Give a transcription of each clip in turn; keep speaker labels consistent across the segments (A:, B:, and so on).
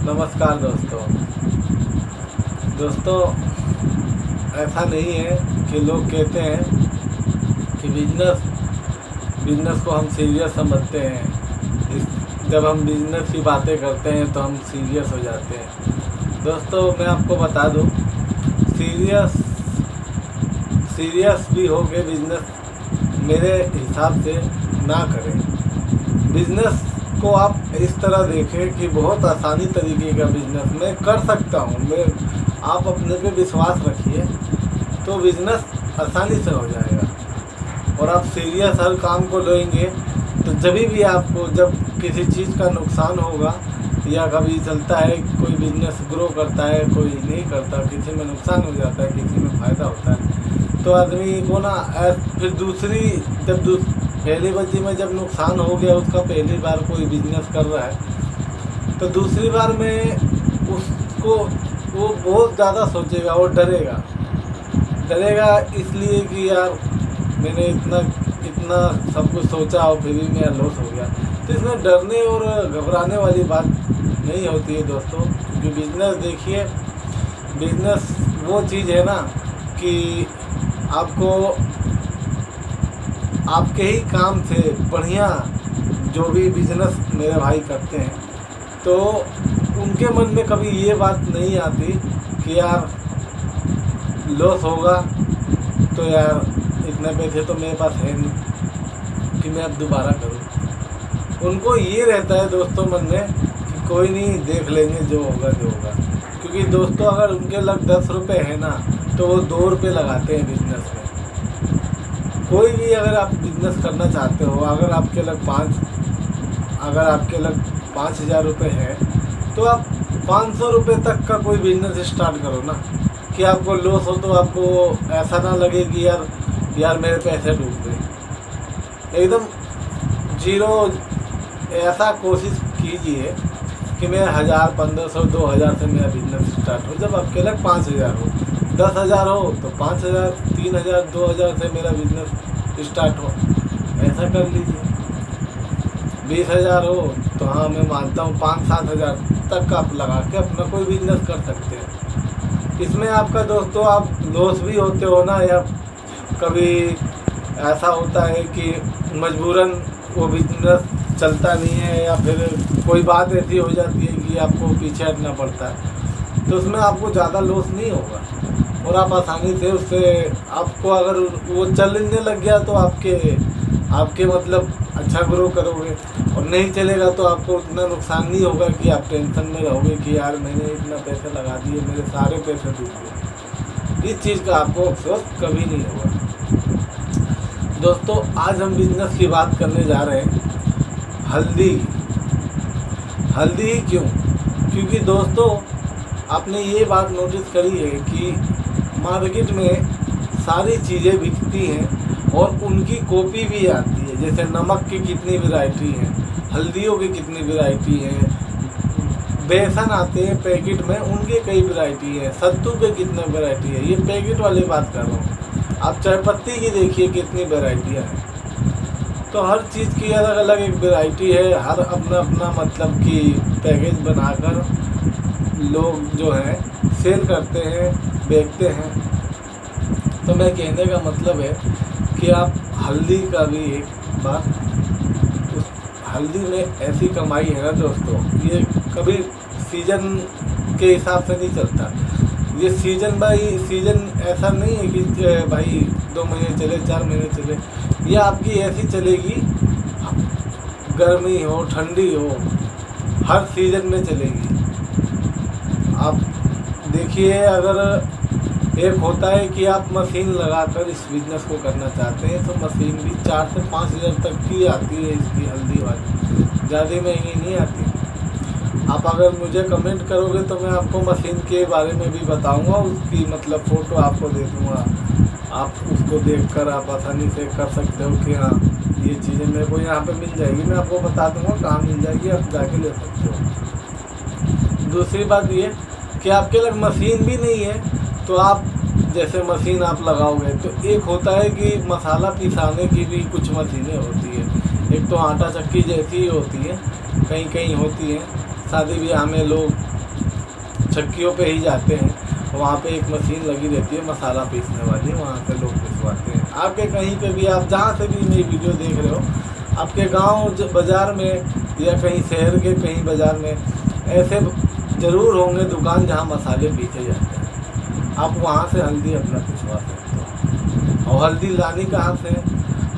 A: नमस्कार दोस्तों, ऐसा नहीं है कि लोग कहते हैं कि बिजनेस को हम सीरियस समझते हैं। जब हम बिजनेस की बातें करते हैं तो हम सीरियस हो जाते हैं। दोस्तों, मैं आपको बता दूं, सीरियस भी हो के बिजनेस मेरे हिसाब से ना करें। बिजनेस को आप इस तरह देखें कि बहुत आसानी तरीके का बिजनेस मैं कर सकता हूँ। आप अपने पे विश्वास रखिए तो बिजनेस आसानी से हो जाएगा। और आप सीरियस हर काम को लेंगे तो जब किसी चीज़ का नुकसान होगा या कभी चलता है, कोई बिजनेस ग्रो करता है, कोई नहीं करता, किसी में नुकसान हो जाता है, किसी में फ़ायदा होता है, तो आदमी को ना फिर पहली बाजी में जब नुकसान हो गया उसका, पहली बार कोई बिजनेस कर रहा है तो दूसरी बार में उसको वो बहुत ज़्यादा सोचेगा और डरेगा इसलिए कि यार मैंने इतना सब कुछ सोचा और फिर भी मेरा लॉस हो गया। तो इसमें डरने और घबराने वाली बात नहीं होती है दोस्तों, क्योंकि बिजनेस देखिए, बिजनेस वो चीज़ है ना कि आपको आपके ही काम से बढ़िया जो भी बिजनेस मेरे भाई करते हैं तो उनके मन में कभी ये बात नहीं आती कि यार लॉस होगा तो यार इतने पैसे तो मेरे पास है नहीं कि मैं अब दोबारा करूं। उनको ये रहता है दोस्तों मन में कि कोई नहीं, देख लेंगे जो होगा। क्योंकि दोस्तों, अगर उनके लग 10 रुपये है ना तो वो 2 रुपये लगाते हैं बिजनेस में। कोई भी अगर आप बिजनेस करना चाहते हो, अगर आपके लग 5,000 रुपये है तो आप 500 रुपये तक का कोई बिजनेस स्टार्ट करो ना, कि आपको लॉस हो तो आपको ऐसा ना लगे कि यार मेरे पैसे डूब गए। एकदम जीरो ऐसा कोशिश कीजिए कि मेरा 1,000, 1,500, 2,000 से मेरा बिजनेस स्टार्ट हो। जब आपके लग 5,000 हो, 10,000 हो तो 5,000, 3,000, 2,000 से मेरा बिजनेस स्टार्ट हो, ऐसा कर लीजिए। 20,000 हो तो हाँ, मैं मानता हूँ 5-7 हज़ार तक आप लगा के अपना कोई बिजनेस कर सकते हैं। इसमें आपका दोस्तों, आप लॉस भी होते हो ना, या कभी ऐसा होता है कि मजबूरन वो बिजनेस चलता नहीं है, या फिर कोई बात ऐसी हो जाती है कि आपको पीछे हटना पड़ता है, तो उसमें आपको ज़्यादा लॉस नहीं होगा और आप आसानी से उससे, आपको अगर वो चलने लग गया तो आपके मतलब अच्छा ग्रो करोगे, और नहीं चलेगा तो आपको उतना नुकसान नहीं होगा कि आप टेंशन में रहोगे कि यार मैंने इतना पैसे लगा दिए, मेरे सारे पैसे डूब गए। इस चीज़ का आपको अफसोस कभी नहीं होगा। दोस्तों, आज हम बिजनेस की बात करने जा रहे हैं हल्दी क्यों? क्योंकि दोस्तों, आपने ये बात नोटिस करी है कि मार्केट में सारी चीज़ें बिकती हैं और उनकी कॉपी भी आती है। जैसे नमक की कितनी वैरायटी है, हल्दियों की कितनी वैरायटी है, बेसन आते हैं पैकेट में, उनके कई वैरायटी है, सत्तू के कितने वैरायटी है। ये पैकेट वाली बात कर रहा हूँ। आप चाय पत्ती की देखिए कितनी वैरायटियाँ हैं। तो हर चीज़ की अलग अलग एक वैरायटी है। हर अपना मतलब कि पैकेज बनाकर लोग जो हैं सेल करते हैं, बेचते हैं। तो मैं कहने का मतलब है कि आप हल्दी का भी एक बात, उस हल्दी में ऐसी कमाई है ना दोस्तों, ये कभी सीजन के हिसाब से नहीं चलता। ये सीजन बाई सीजन ऐसा नहीं है कि भाई 2 महीने चले, 4 महीने चले। ये आपकी ऐसी चलेगी, गर्मी हो ठंडी हो, हर सीजन में चलेगी। आप देखिए, अगर एक होता है कि आप मशीन लगाकर इस बिज़नेस को करना चाहते हैं तो मशीन भी 4 से 5 हज़ार तक की आती है इसकी हल्दी वाली, ज़्यादा महंगी नहीं आती। आप अगर मुझे कमेंट करोगे तो मैं आपको मशीन के बारे में भी बताऊंगा, उसकी मतलब फ़ोटो आपको दे दूँगा। आप उसको देखकर आप आसानी से कर सकते हो कि हाँ, ये चीज़ें मेरे को यहाँ पे मिल जाएगी। मैं आपको बता दूँगा कहाँ मिल जाएगी, आप जाके ले सकते हो। दूसरी बात ये कि आपके लग मशीन भी नहीं है तो आप जैसे मशीन आप लगाओगे तो एक होता है कि मसाला पिसाने की भी कुछ मशीनें होती है। एक तो आटा चक्की जैसी ही होती है, कहीं कहीं होती है। शादी ब्याह में लोग चक्कियों पे ही जाते हैं, वहाँ पे एक मशीन लगी रहती है मसाला पीसने वाली, वहाँ पे लोग पिसवाते हैं। आपके कहीं पे भी, आप जहाँ से भी मेरी वीडियो देख रहे हो, आपके गांव बाज़ार में या कहीं शहर के कहीं बाज़ार में ऐसे ज़रूर होंगे दुकान जहाँ मसाले पीसे जाते हैं। आप वहाँ से हल्दी अपना पिसवा सकते हो। और हल्दी लानी कहाँ से है?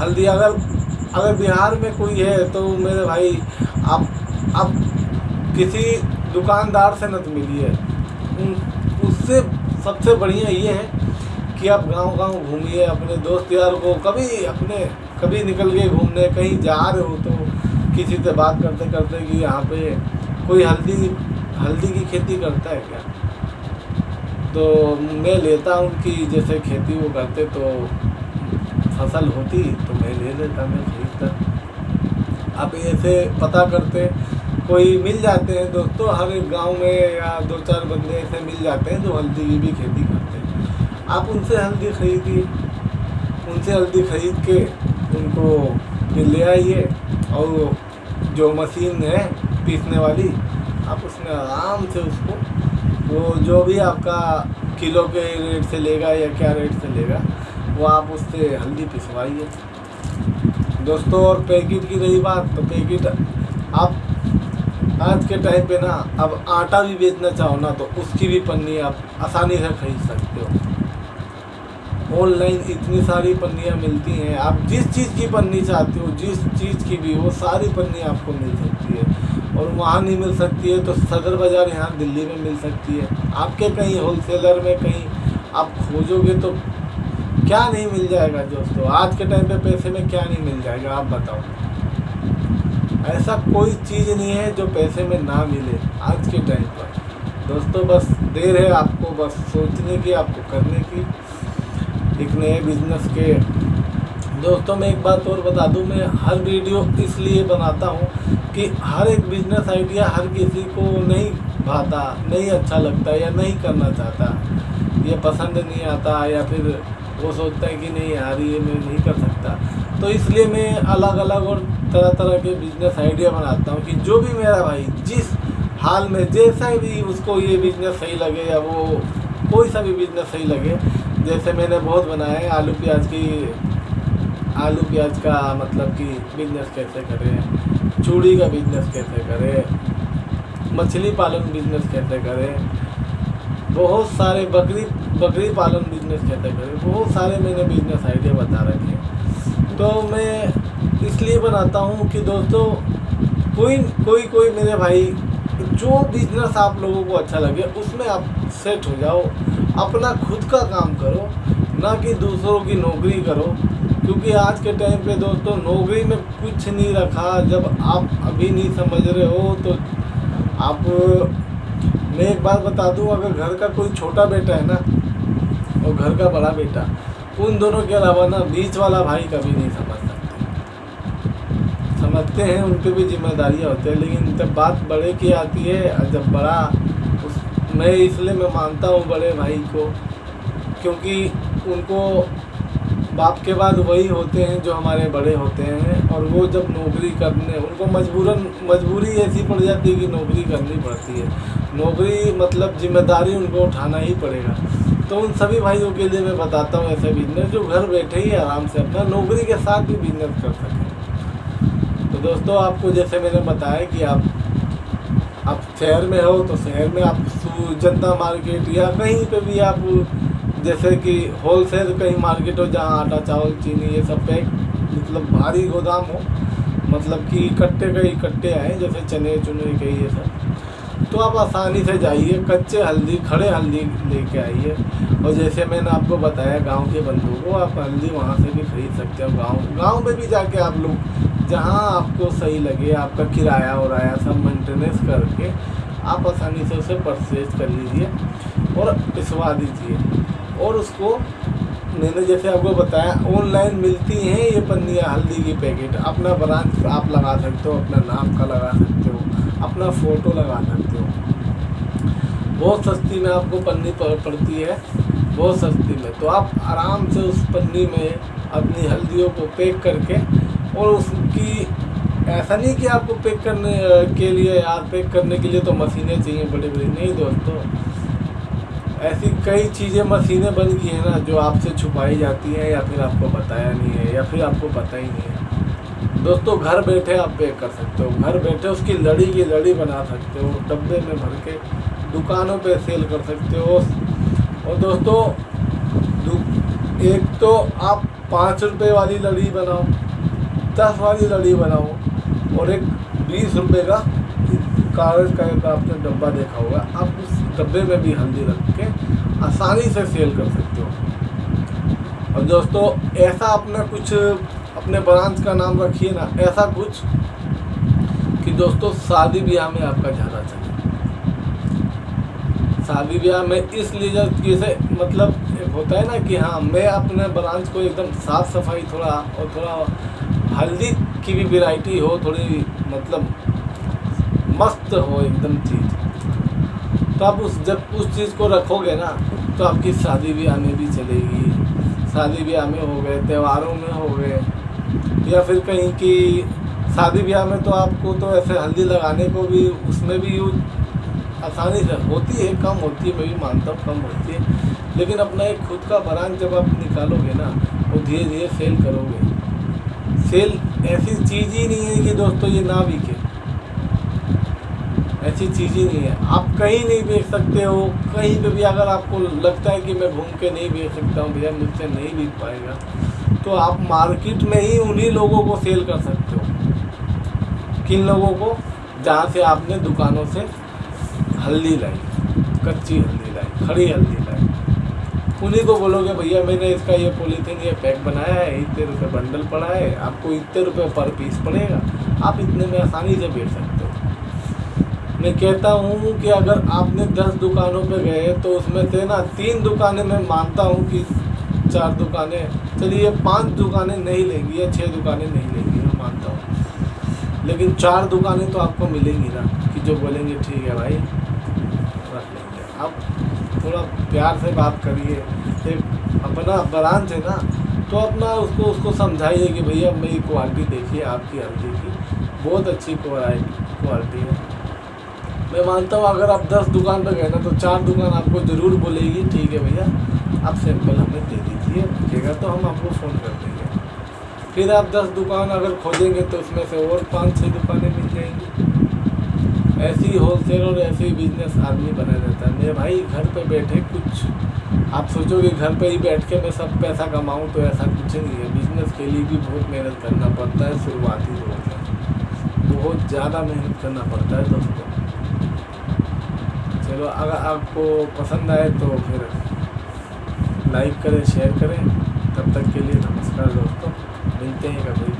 A: हल्दी अगर बिहार में कोई है तो मेरे भाई आप किसी दुकानदार से न तो मिलिए, उससे सबसे बढ़िया ये है कि आप गांव-गांव घूमिए, अपने दोस्त यार को कभी निकल के घूमने कहीं जा रहे हो तो किसी से बात करते करते कि यहाँ पे कोई हल्दी की खेती करता है क्या, तो मैं लेता उनकी जैसे खेती वो करते तो फसल होती तो मैं ले लेता, मैं खरीदता। आप ऐसे पता करते, कोई मिल जाते हैं दोस्तों हर एक गांव में, या 2-4 बंदे ऐसे मिल जाते हैं जो हल्दी की भी खेती करते हैं। आप उनसे हल्दी खरीदिए, उनसे हल्दी खरीद के उनको फिर ले आइए, और जो मशीन है पीसने वाली, आप उसमें आराम से उसको, वो जो भी आपका किलो के रेट से लेगा या क्या रेट से लेगा, वो आप उससे हल्दी पिसवाइए दोस्तों। और पैकेट की रही बात, तो पैकेट आप आज के टाइम पे ना, अब आटा भी बेचना चाहो ना तो उसकी भी पन्नी आप आसानी से खरीद सकते हो। ऑनलाइन इतनी सारी पन्नियाँ मिलती हैं, आप जिस चीज़ की पन्नी चाहते हो, जिस चीज़ की भी, वो सारी पन्नी आपको मिल सकती है। और वहाँ नहीं मिल सकती है तो सदर बाज़ार यहाँ दिल्ली में मिल सकती है। आपके कहीं होलसेलर में कहीं आप खोजोगे तो क्या नहीं मिल जाएगा दोस्तों। आज के टाइम पे पैसे में क्या नहीं मिल जाएगा, आप बताओ। ऐसा कोई चीज़ नहीं है जो पैसे में ना मिले आज के टाइम पर दोस्तों। बस देर है आपको बस सोचने की, आपको करने की, एक नए बिजनेस के। दोस्तों मैं एक बात और बता दूं, मैं हर वीडियो इसलिए बनाता हूं कि हर एक बिजनेस आइडिया हर किसी को नहीं भाता, नहीं अच्छा लगता, या नहीं करना चाहता, या पसंद नहीं आता, या फिर वो सोचता है कि नहीं यार ये मैं नहीं कर सकता। तो इसलिए मैं अलग अलग और तरह तरह के बिजनेस आइडिया बनाता हूँ कि जो भी मेरा भाई जिस हाल में जैसा भी उसको ये बिज़नेस सही लगे, या वो कोई सा भी बिज़नेस सही लगे। जैसे मैंने बहुत बनाया है आलू प्याज का मतलब कि बिज़नेस कैसे करें, चूड़ी का बिज़नेस कैसे करें, मछली पालन बिज़नेस कैसे करें, बहुत सारे बकरी पालन बिज़नेस कैसे करें, बहुत सारे मैंने बिज़नेस आइडिया बता रखे हैं। तो मैं इसलिए बनाता हूँ कि दोस्तों कोई मेरे भाई जो बिज़नेस आप लोगों को अच्छा लगे उसमें आप सेट हो जाओ, अपना खुद का काम करो, ना कि दूसरों की नौकरी करो। क्योंकि आज के टाइम पे दोस्तों नौकरी में कुछ नहीं रखा। जब आप अभी नहीं समझ रहे हो तो आप, मैं एक बात बता दूं, अगर घर का कोई छोटा बेटा है ना और घर का बड़ा बेटा, उन दोनों के अलावा ना बीच वाला भाई कभी नहीं समझ सकते। समझते हैं, उनके भी जिम्मेदारियाँ होती है, लेकिन जब बात बड़े की आती है, जब बड़ा मैं इसलिए मैं मानता हूँ बड़े भाई को, क्योंकि उनको बाप के बाद वही होते हैं जो हमारे बड़े होते हैं। और वो जब नौकरी करने, उनको मजबूरी ऐसी पड़ जाती है कि नौकरी करनी पड़ती है। नौकरी मतलब जिम्मेदारी उनको उठाना ही पड़ेगा। तो उन सभी भाइयों के लिए मैं बताता हूँ ऐसे बिजनेस जो घर बैठे ही आराम से अपना नौकरी के साथ भी बिजनेस कर सकें। तो दोस्तों आपको जैसे मैंने बताया कि आप शहर में हो तो शहर में आप जनता मार्केट या कहीं पे भी आप, जैसे कि होलसेल कहीं मार्केट हो जहाँ आटा चावल चीनी ये सब पे मतलब भारी गोदाम हो, मतलब कि इकट्ठे आए जैसे चने चुने के ये सब, तो आप आसानी से जाइए, कच्चे हल्दी खड़े हल्दी लेके आइए। और जैसे मैंने आपको बताया गांव के बंधुओं को, आप हल्दी वहाँ से भी खरीद सकते हो। गांव में भी जाके आप लोग जहाँ आपको सही लगे, आपका किराया और सब मेंटेनेंस करके आप आसानी से उसे परचेज कर लीजिए और पिसवा दीजिए। और उसको मैंने जैसे आपको बताया ऑनलाइन मिलती हैं ये पन्नियाँ हल्दी की पैकेट, अपना ब्रांच आप लगा सकते हो, अपना नाम का लगा सकते हो, अपना फ़ोटो लगा सकते हो। बहुत सस्ती में आपको पन्नी पड़ती है, बहुत सस्ती में। तो आप आराम से उस पन्नी में अपनी हल्दियों को पैक करके और उसकी ऐसा नहीं कि आपको पैक करने के लिए यार, पैक करने के लिए तो मशीनें चाहिए बड़ी बड़ी, नहीं दोस्तों। ऐसी कई चीज़ें मशीनें बन गई हैं ना जो आपसे छुपाई जाती हैं, या फिर आपको बताया नहीं है, या फिर आपको पता ही नहीं है। दोस्तों घर बैठे आप पैक कर सकते हो, घर बैठे उसकी लड़ी की लड़ी बना सकते हो, डब्बे में भर के दुकानों पे सेल कर सकते हो। और दोस्तों एक तो आप 5 रुपये वाली लड़ी बनाओ, 10 वाली लड़ी बनाओ, और एक 20 रुपये का कागज़ का आपने डब्बा देखा होगा, आप उस डब्बे में भी हल्दी रख के आसानी से सेल कर सकते हो। और दोस्तों ऐसा अपना कुछ अपने ब्रांच का नाम रखिए ना, ऐसा कुछ कि दोस्तों शादी ब्याह में आपका ज़्यादा चले। शादी ब्याह में इसलिए जैसे मतलब एक होता है ना कि हाँ, मैं अपने ब्रांच को एकदम साफ़ सफाई थोड़ा, और थोड़ा हल्दी की भी वैरायटी हो, थोड़ी मतलब मस्त हो एकदम चीज़, तो आप जब उस चीज़ को रखोगे ना तो आपकी शादी ब्याह में भी चलेगी। शादी ब्याह में हो गए, त्योहारों में हो गए, या फिर कहीं की शादी ब्याह में तो आपको तो ऐसे हल्दी लगाने को भी उसमें भी यूज आसानी से होती है, कम होती है, मैं भी मानता हूँ कम होती है, लेकिन अपना एक खुद का ब्रांड जब आप निकालोगे ना, वो धीरे धीरे सेल करोगे। सेल ऐसी चीज़ ही नहीं है कि दोस्तों ये ना बिके, ऐसी चीज़ ही नहीं है। आप कहीं नहीं बेच सकते हो, कहीं पे भी अगर आपको लगता है कि मैं घूम के नहीं बेच सकता हूँ भैया, मुझसे नहीं बिक पाएगा, तो आप मार्केट में ही उन्हीं लोगों को सेल कर सकते हो। किन लोगों को? जहाँ से आपने दुकानों से हल्दी लाई, कच्ची हल्दी लाई, खड़ी हल्दी लाई, उन्हीं को बोलोगे भैया मैंने इसका ये पॉलीथीन ये पैक बनाया है, इतने रुपये बंडल पड़ा है, आपको इतने रुपये पर पीस पड़ेगा, आप इतने में आसानी से बेच सकते हो। मैं कहता हूँ कि अगर आपने 10 दुकानों पे गए तो उसमें से ना 3 दुकानें, मैं मानता हूँ कि 4 दुकानें, चलिए 5 दुकानें नहीं लेंगी या 6 दुकानें नहीं लेंगी, मैं मानता हूँ, लेकिन 4 दुकानें तो आपको मिलेंगी ना कि जो बोलेंगे ठीक है भाई रख लेंगे। आप थोड़ा प्यार से बात करिए, एक अपना ब्रांच है ना, तो अपना उसको समझाइए कि भैया मेरी क्वालिटी देखिए, आपकी हल्दी की बहुत अच्छी क्वालिटी है। मैं मानता हूँ अगर आप 10 दुकान पर गए ना तो 4 दुकान आपको ज़रूर बोलेगी ठीक है भैया आप सैंपल हमें दे दीजिए, रखिएगा तो हम आपको फ़ोन कर देंगे। फिर आप 10 दुकान अगर खोजेंगे तो उसमें से और 5-6 दुकानें मिल जाएंगी। ऐसे ही होलसेल और ऐसे ही बिजनेस आदमी बना रहता है। मेरे भाई घर पे बैठे कुछ आप सोचोगे घर पे ही बैठ के मैं सब पैसा कमाऊँ, तो ऐसा कुछ नहीं है। बिजनेस के लिए भी बहुत मेहनत करना पड़ता है, शुरुआती दौर में बहुत ज़्यादा मेहनत करना पड़ता है दोस्तों। चलो अगर आपको पसंद आए तो फिर लाइक करें, शेयर करें। तब तक के लिए नमस्कार दोस्तों, मिलते हैं कभी।